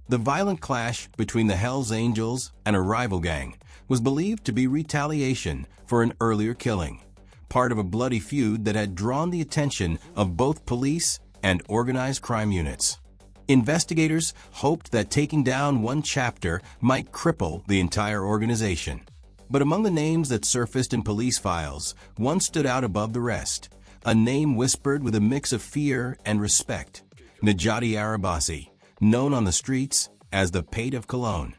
The violent clash between the Hells Angels and a rival gang was believed to be retaliation for an earlier killing, part of a bloody feud that had drawn the attention of both police and organized crime units. Investigators hoped that taking down one chapter might cripple the entire organization. But among the names that surfaced in police files, one stood out above the rest, a name whispered with a mix of fear and respect: Najati Arabaci, known on the streets as the Pate of Cologne.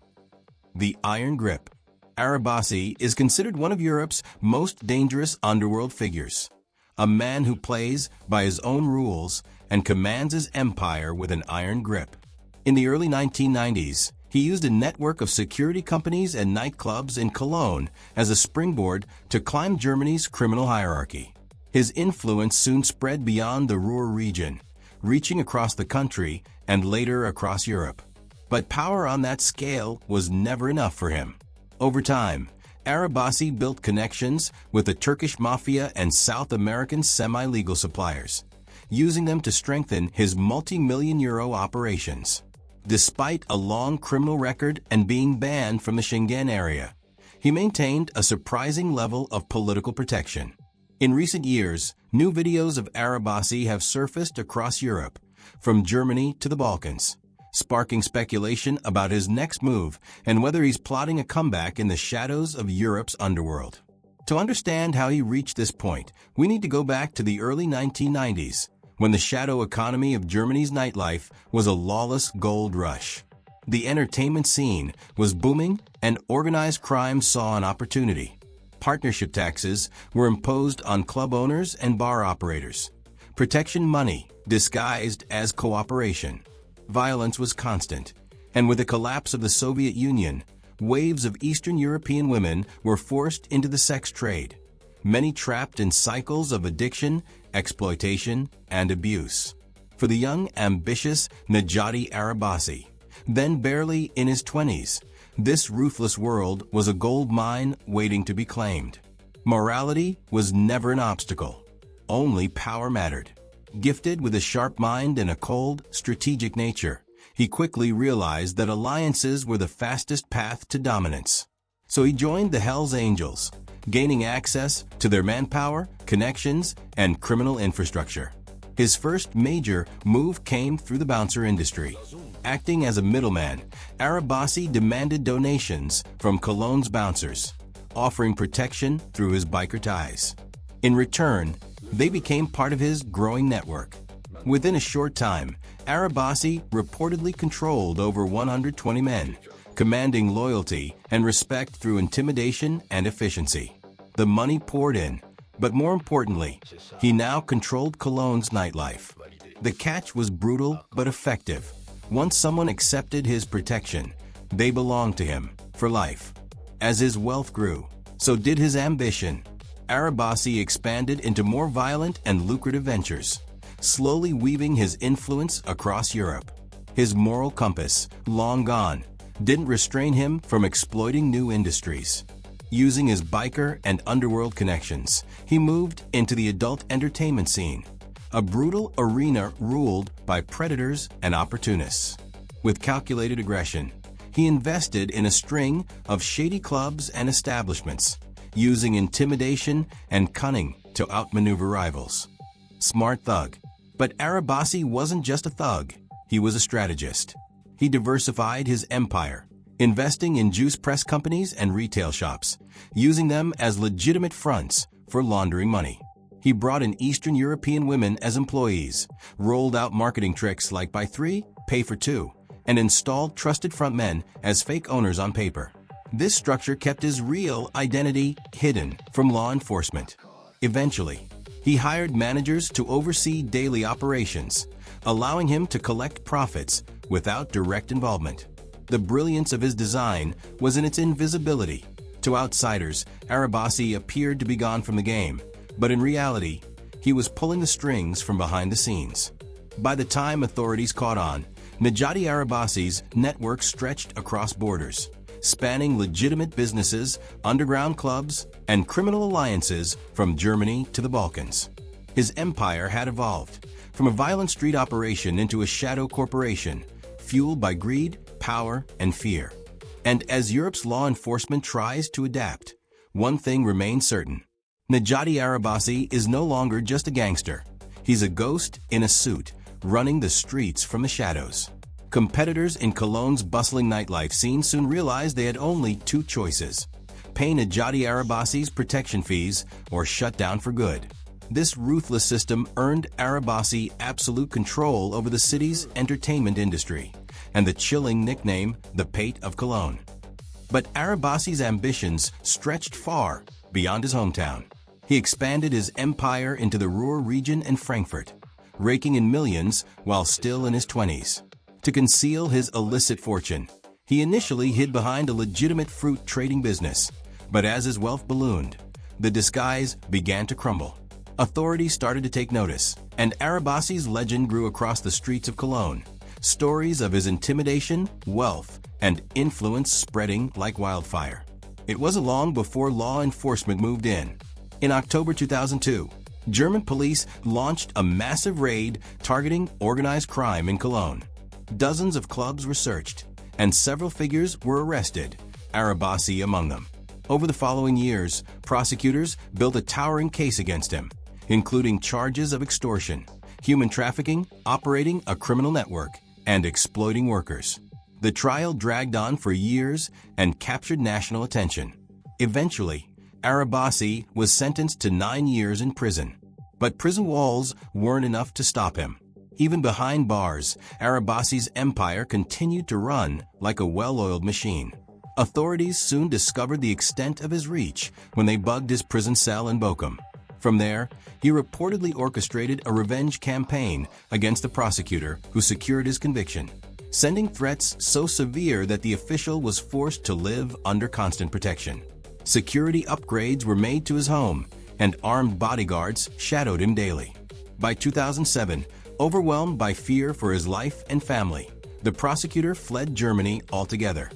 The Iron Grip. Arabaci is considered one of Europe's most dangerous underworld figures, a man who plays by his own rules and commands his empire with an iron grip. In the early 1990s, he used a network of security companies and nightclubs in Cologne as a springboard to climb Germany's criminal hierarchy. His influence soon spread beyond the Ruhr region, reaching across the country and later across Europe. But power on that scale was never enough for him. Over time, Arabaci built connections with the Turkish mafia and South American semi-legal suppliers, using them to strengthen his multi-million-euro operations. Despite a long criminal record and being banned from the Schengen area, he maintained a surprising level of political protection. In recent years, new videos of Arabaci have surfaced across Europe, from Germany to the Balkans, sparking speculation about his next move and whether he's plotting a comeback in the shadows of Europe's underworld. To understand how he reached this point, we need to go back to the early 1990s, when the shadow economy of Germany's nightlife was a lawless gold rush. The entertainment scene was booming and organized crime saw an opportunity. Partnership taxes were imposed on club owners and bar operators. Protection money disguised as cooperation. Violence was constant, and with the collapse of the Soviet Union, waves of Eastern European women were forced into the sex trade, many trapped in cycles of addiction, exploitation, and abuse. For the young, ambitious Najati Arabaci, then barely in his 20s, this ruthless world was a gold mine waiting to be claimed. Morality was never an obstacle. Only power mattered. Gifted with a sharp mind and a cold, strategic nature, he quickly realized that alliances were the fastest path to dominance. So he joined the Hells Angels, gaining access to their manpower, connections, and criminal infrastructure. His first major move came through the bouncer industry. Acting as a middleman, Arabaci demanded donations from Cologne's bouncers, offering protection through his biker ties. In return, they became part of his growing network. Within a short time, Arabaci reportedly controlled over 120 men, commanding loyalty and respect through intimidation and efficiency. The money poured in, but more importantly, he now controlled Cologne's nightlife. The catch was brutal but effective. Once someone accepted his protection, they belonged to him for life. As his wealth grew, so did his ambition. Arabaci expanded into more violent and lucrative ventures, slowly weaving his influence across Europe. His moral compass, long gone, didn't restrain him from exploiting new industries. Using his biker and underworld connections, he moved into the adult entertainment scene, a brutal arena ruled by predators and opportunists. With calculated aggression, he invested in a string of shady clubs and establishments, using intimidation and cunning to outmaneuver rivals. Smart thug. But Arabaci wasn't just a thug, he was a strategist. He diversified his empire, investing in juice press companies and retail shops, using them as legitimate fronts for laundering money. He brought in Eastern European women as employees, rolled out marketing tricks like buy 3, pay for 2, and installed trusted frontmen as fake owners on paper. This structure kept his real identity hidden from law enforcement. Eventually, he hired managers to oversee daily operations, allowing him to collect profits without direct involvement. The brilliance of his design was in its invisibility. To outsiders, Arabaci appeared to be gone from the game, but in reality, he was pulling the strings from behind the scenes. By the time authorities caught on, Najati Arabaci's network stretched across borders, spanning legitimate businesses, underground clubs, and criminal alliances from Germany to the Balkans. His empire had evolved from a violent street operation into a shadow corporation, fueled by greed, power, and fear. And as Europe's law enforcement tries to adapt, one thing remains certain. Najati Arabaci is no longer just a gangster. He's a ghost in a suit, running the streets from the shadows. Competitors in Cologne's bustling nightlife scene soon realized they had only two choices: pay Najati Arabaci's protection fees or shut down for good. This ruthless system earned Arabaci absolute control over the city's entertainment industry and the chilling nickname, the Pate of Cologne. But Arabaci's ambitions stretched far beyond his hometown. He expanded his empire into the Ruhr region and Frankfurt, raking in millions while still in his 20s. To conceal his illicit fortune, he initially hid behind a legitimate fruit trading business. But as his wealth ballooned, the disguise began to crumble. Authorities started to take notice, and Arabaci's legend grew across the streets of Cologne. Stories of his intimidation, wealth, and influence spreading like wildfire. It wasn't long before law enforcement moved in. In October 2002, German police launched a massive raid targeting organized crime in Cologne. Dozens of clubs were searched, and several figures were arrested, Arabaci among them. Over the following years, prosecutors built a towering case against him, including charges of extortion, human trafficking, operating a criminal network, and exploiting workers. The trial dragged on for years and captured national attention. Eventually, Arabaci was sentenced to 9 years in prison. But prison walls weren't enough to stop him. Even behind bars, Arabaci's empire continued to run like a well-oiled machine. Authorities soon discovered the extent of his reach when they bugged his prison cell in Bochum. From there, he reportedly orchestrated a revenge campaign against the prosecutor who secured his conviction, sending threats so severe that the official was forced to live under constant protection. Security upgrades were made to his home, and armed bodyguards shadowed him daily. By 2007, overwhelmed by fear for his life and family, the prosecutor fled Germany altogether.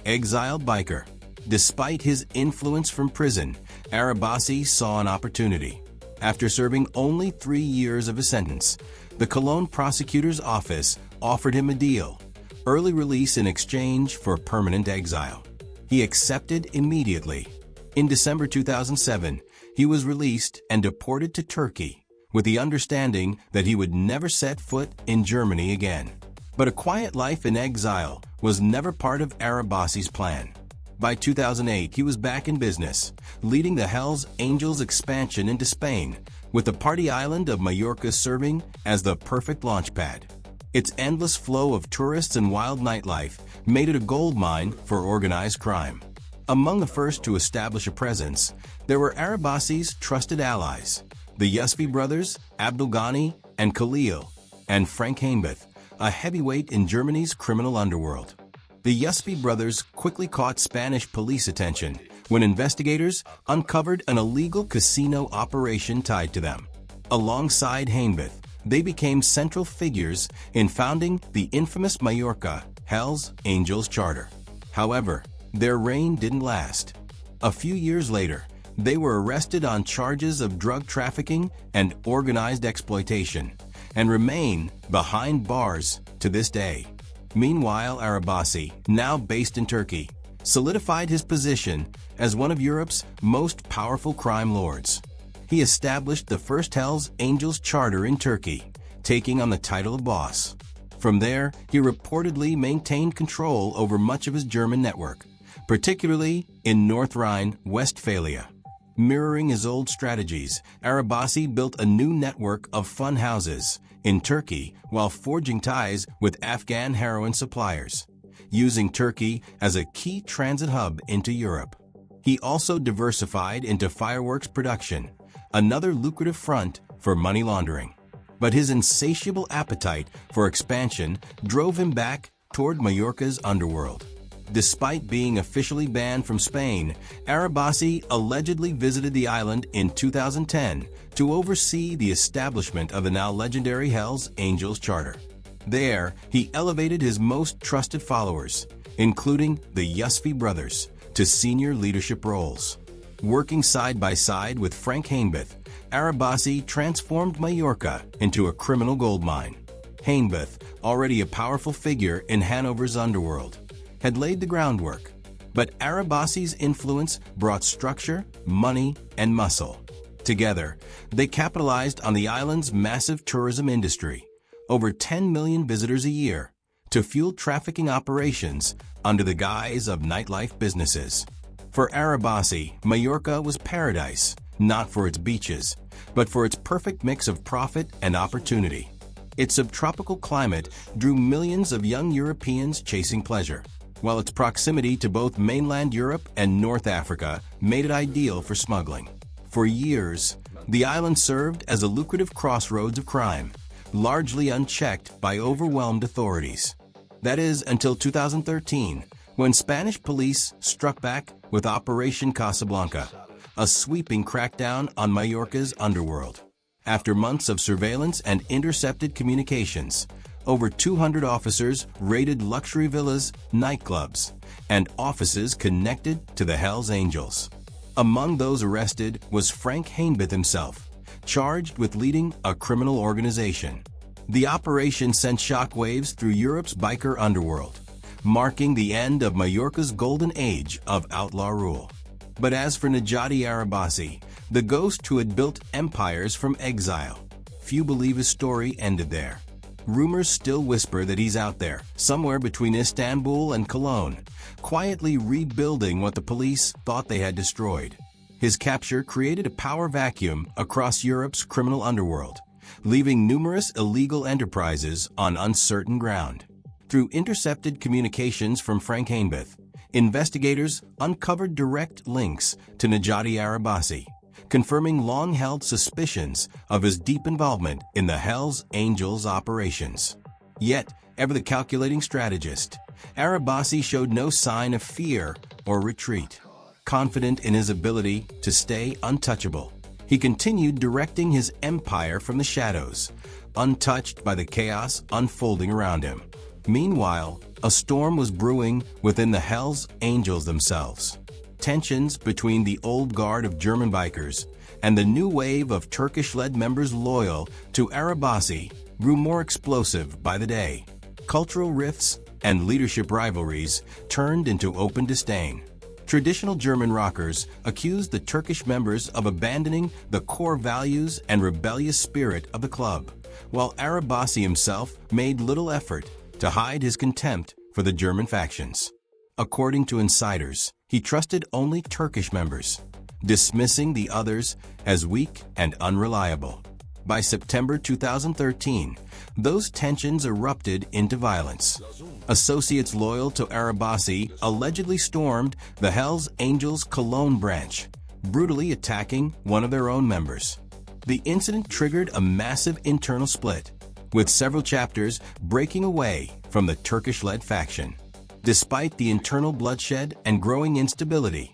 Exiled biker. Despite his influence from prison, Arabaci saw an opportunity. After serving only 3 years of his sentence, the Cologne prosecutor's office offered him a deal: early release in exchange for permanent exile. He accepted immediately. In December 2007, he was released and deported to Turkey, with the understanding that he would never set foot in Germany again. But a quiet life in exile was never part of Arabaci's plan. By 2008, he was back in business, leading the Hells Angels expansion into Spain, with the party island of Majorca serving as the perfect launchpad. Its endless flow of tourists and wild nightlife made it a goldmine for organized crime. Among the first to establish a presence, there were Arabaci's trusted allies, the Yusfi brothers, Abdul Ghani and Khalil, and Frank Heinbeth, a heavyweight in Germany's criminal underworld. The Yusfi brothers quickly caught Spanish police attention when investigators uncovered an illegal casino operation tied to them. Alongside Heinbeth, they became central figures in founding the infamous Majorca Hells Angels Charter. However, their reign didn't last. A few years later, they were arrested on charges of drug trafficking and organized exploitation, and remain behind bars to this day. Meanwhile, Arabaci, now based in Turkey, solidified his position as one of Europe's most powerful crime lords. He established the first Hells Angels Charter in Turkey, taking on the title of boss. From there, he reportedly maintained control over much of his German network, particularly in North Rhine-Westphalia. Mirroring his old strategies, Arabaci built a new network of fun houses in Turkey while forging ties with Afghan heroin suppliers, using Turkey as a key transit hub into Europe. He also diversified into fireworks production, another lucrative front for money laundering. But his insatiable appetite for expansion drove him back toward Majorca's underworld. Despite being officially banned from Spain, Arabaci allegedly visited the island in 2010 to oversee the establishment of the now legendary Hells Angels Charter. There, he elevated his most trusted followers, including the Yusfi brothers, to senior leadership roles. Working side by side with Frank Heinbeth, Arabaci transformed Majorca into a criminal goldmine. Heinbeth, already a powerful figure in Hanover's underworld, had laid the groundwork. But Arabaci's influence brought structure, money, and muscle. Together, they capitalized on the island's massive tourism industry, over 10 million visitors a year, to fuel trafficking operations under the guise of nightlife businesses. For Arabaci, Majorca was paradise, not for its beaches, but for its perfect mix of profit and opportunity. Its subtropical climate drew millions of young Europeans chasing pleasure, while its proximity to both mainland Europe and North Africa made it ideal for smuggling. For years, the island served as a lucrative crossroads of crime, largely unchecked by overwhelmed authorities. That is, until 2013, when Spanish police struck back with Operation Casablanca, a sweeping crackdown on Majorca's underworld. After months of surveillance and intercepted communications, over 200 officers raided luxury villas, nightclubs, and offices connected to the Hells Angels. Among those arrested was Frank Heinbeth himself, charged with leading a criminal organization. The operation sent shockwaves through Europe's biker underworld, marking the end of Majorca's golden age of outlaw rule. But as for Najati Arabaci, the ghost who had built empires from exile, few believe his story ended there. Rumors still whisper that he's out there, somewhere between Istanbul and Cologne, quietly rebuilding what the police thought they had destroyed. His capture created a power vacuum across Europe's criminal underworld, leaving numerous illegal enterprises on uncertain ground. Through intercepted communications from Frank Heinbeth, investigators uncovered direct links to Najati Arabaci, confirming long-held suspicions of his deep involvement in the Hells Angels operations. Yet, ever the calculating strategist, Arabaci showed no sign of fear or retreat. Confident in his ability to stay untouchable, he continued directing his empire from the shadows, untouched by the chaos unfolding around him. Meanwhile, a storm was brewing within the Hells Angels themselves. Tensions between the old guard of German bikers and the new wave of Turkish-led members loyal to Arabaci grew more explosive by the day. Cultural rifts and leadership rivalries turned into open disdain. Traditional German rockers accused the Turkish members of abandoning the core values and rebellious spirit of the club, while Arabaci himself made little effort to hide his contempt for the German factions. According to insiders, he trusted only Turkish members, dismissing the others as weak and unreliable. By September 2013, those tensions erupted into violence. Associates loyal to Arabaci allegedly stormed the Hells Angels Cologne branch, brutally attacking one of their own members. The incident triggered a massive internal split, with several chapters breaking away from the Turkish-led faction. Despite the internal bloodshed and growing instability,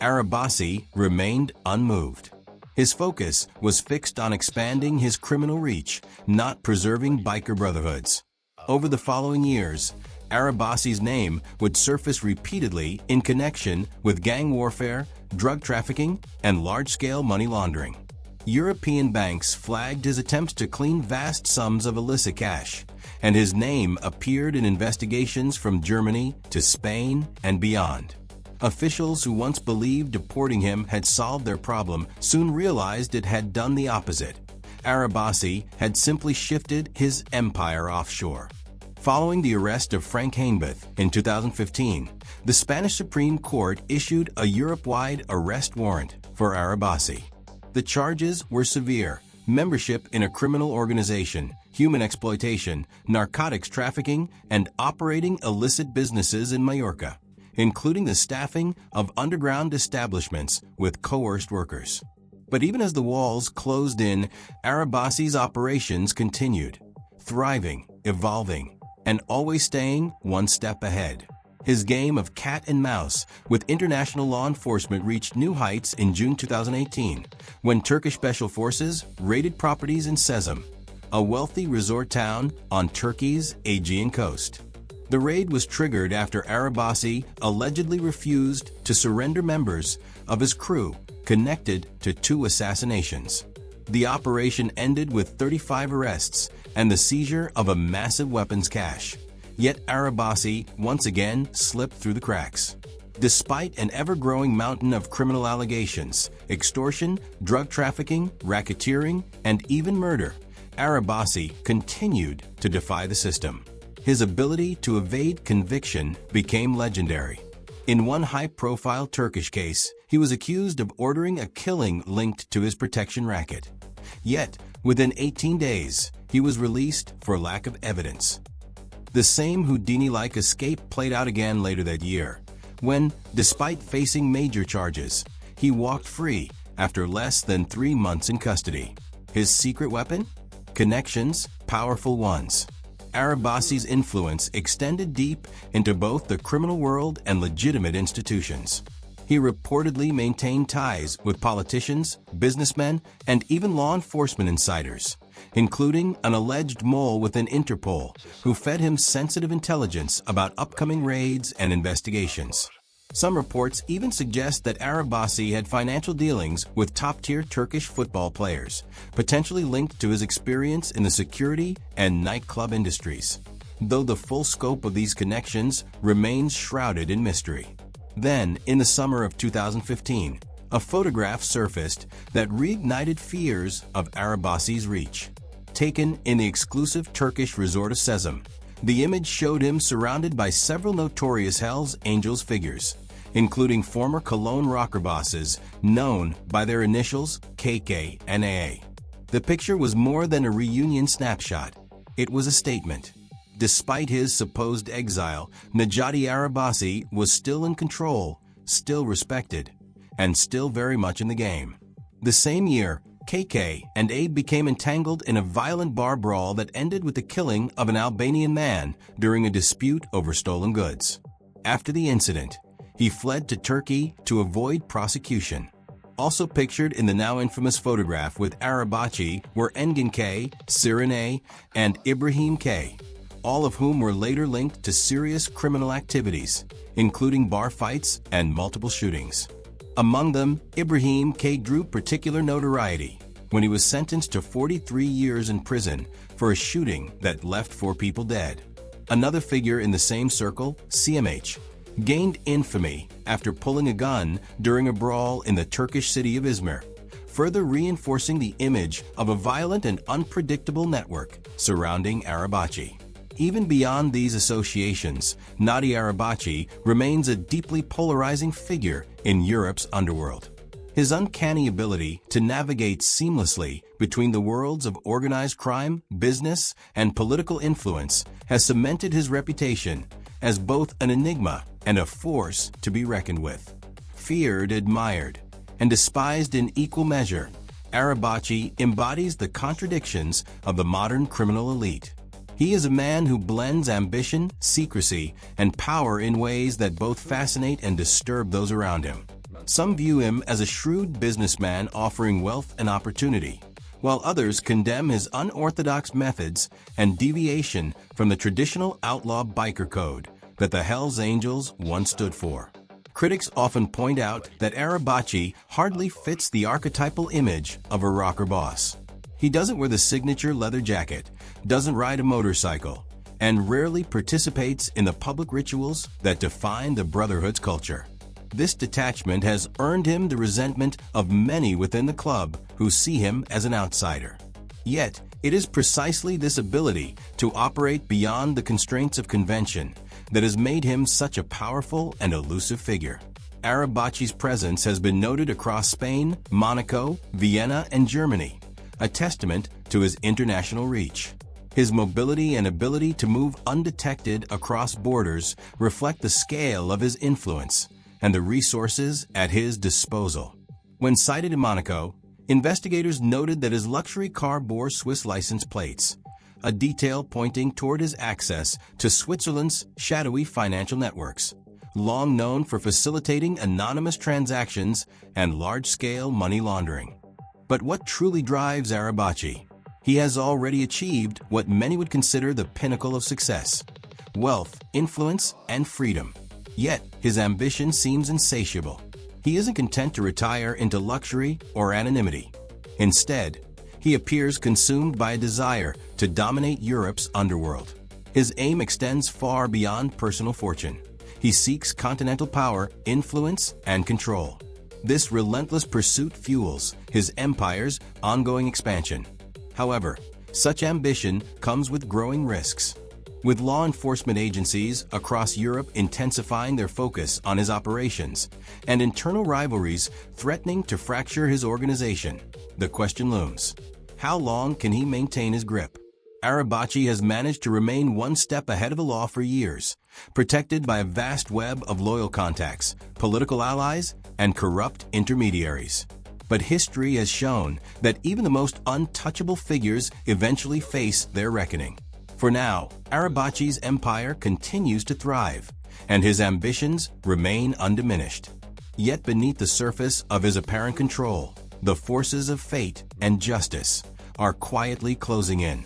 Arabaci remained unmoved. His focus was fixed on expanding his criminal reach, not preserving biker brotherhoods. Over the following years, Arabaci's name would surface repeatedly in connection with gang warfare, drug trafficking, and large-scale money laundering. European banks flagged his attempts to clean vast sums of illicit cash, and his name appeared in investigations from Germany to Spain and beyond. Officials who once believed deporting him had solved their problem soon realized it had done the opposite. Arabaci had simply shifted his empire offshore. Following the arrest of Frank Heinbeth in 2015, the Spanish Supreme Court issued a Europe-wide arrest warrant for Arabaci. The charges were severe: membership in a criminal organization, human exploitation, narcotics trafficking, and operating illicit businesses in Majorca, including the staffing of underground establishments with coerced workers. But even as the walls closed in, Arabaci's operations continued, thriving, evolving, and always staying one step ahead. His game of cat and mouse with international law enforcement reached new heights in June 2018, when Turkish Special Forces raided properties in Sezim, a wealthy resort town on Turkey's Aegean coast. The raid was triggered after Arabaci allegedly refused to surrender members of his crew connected to 2 assassinations. The operation ended with 35 arrests and the seizure of a massive weapons cache. Yet Arabaci once again slipped through the cracks. Despite an ever-growing mountain of criminal allegations, extortion, drug trafficking, racketeering, and even murder, Arabaci continued to defy the system. His ability to evade conviction became legendary. In one high-profile Turkish case, he was accused of ordering a killing linked to his protection racket. Yet, within 18 days, he was released for lack of evidence. The same Houdini-like escape played out again later that year, when, despite facing major charges, he walked free after less than 3 months in custody. His secret weapon? Connections, powerful ones. Arabaci's influence extended deep into both the criminal world and legitimate institutions. He reportedly maintained ties with politicians, businessmen, and even law enforcement insiders, including an alleged mole within Interpol who fed him sensitive intelligence about upcoming raids and investigations. Some reports even suggest that Arabaci had financial dealings with top-tier Turkish football players, potentially linked to his experience in the security and nightclub industries, though the full scope of these connections remains shrouded in mystery. Then, in the summer of 2015, a photograph surfaced that reignited fears of Arabaci's reach. Taken in the exclusive Turkish resort of Sezim, the image showed him surrounded by several notorious Hells Angels figures, including former Cologne rocker bosses known by their initials KK and AA. The picture was more than a reunion snapshot. It was a statement. Despite his supposed exile, Najati Arabaci was still in control, still respected, and still very much in the game. The same year, KK and Abe became entangled in a violent bar brawl that ended with the killing of an Albanian man during a dispute over stolen goods. After the incident, he fled to Turkey to avoid prosecution. Also pictured in the now infamous photograph with Arabaci were Engin K, Siren A, and Ibrahim K, all of whom were later linked to serious criminal activities, including bar fights and multiple shootings. Among them, Ibrahim K drew particular notoriety when he was sentenced to 43 years in prison for a shooting that left 4 people dead. Another figure in the same circle, CMH, gained infamy after pulling a gun during a brawl in the Turkish city of Izmir, further reinforcing the image of a violent and unpredictable network surrounding Arabaci. Even beyond these associations, Najati Arabaci remains a deeply polarizing figure in Europe's underworld. His uncanny ability to navigate seamlessly between the worlds of organized crime, business, and political influence has cemented his reputation as both an enigma and a force to be reckoned with. Feared, admired, and despised in equal measure, Arabaci embodies the contradictions of the modern criminal elite. He is a man who blends ambition, secrecy, and power in ways that both fascinate and disturb those around him. Some view him as a shrewd businessman offering wealth and opportunity, while others condemn his unorthodox methods and deviation from the traditional outlaw biker code that the Hells Angels once stood for. Critics often point out that Arabaci hardly fits the archetypal image of a rocker boss. He doesn't wear the signature leather jacket, doesn't ride a motorcycle, and rarely participates in the public rituals that define the Brotherhood's culture. This detachment has earned him the resentment of many within the club who see him as an outsider. Yet, it is precisely this ability to operate beyond the constraints of convention that has made him such a powerful and elusive figure. Arabaci's presence has been noted across Spain, Monaco, Vienna, and Germany, a testament to his international reach. His mobility and ability to move undetected across borders reflect the scale of his influence and the resources at his disposal. When sighted in Monaco, investigators noted that his luxury car bore Swiss license plates, a detail pointing toward his access to Switzerland's shadowy financial networks, long known for facilitating anonymous transactions and large-scale money laundering. But what truly drives Arabaci? He has already achieved what many would consider the pinnacle of success: wealth, influence, and freedom. Yet, his ambition seems insatiable. He isn't content to retire into luxury or anonymity. Instead, He appears consumed by a desire to dominate Europe's underworld. His aim extends far beyond personal fortune. He seeks continental power, influence, and control. This relentless pursuit fuels his empire's ongoing expansion. However, such ambition comes with growing risks. With law enforcement agencies across Europe intensifying their focus on his operations and internal rivalries threatening to fracture his organization, the question looms: how long can he maintain his grip? Arabaci has managed to remain one step ahead of the law for years, protected by a vast web of loyal contacts, political allies, and corrupt intermediaries. But history has shown that even the most untouchable figures eventually face their reckoning. For now, Arabaci's empire continues to thrive, and his ambitions remain undiminished. Yet beneath the surface of his apparent control, the forces of fate and justice are quietly closing in.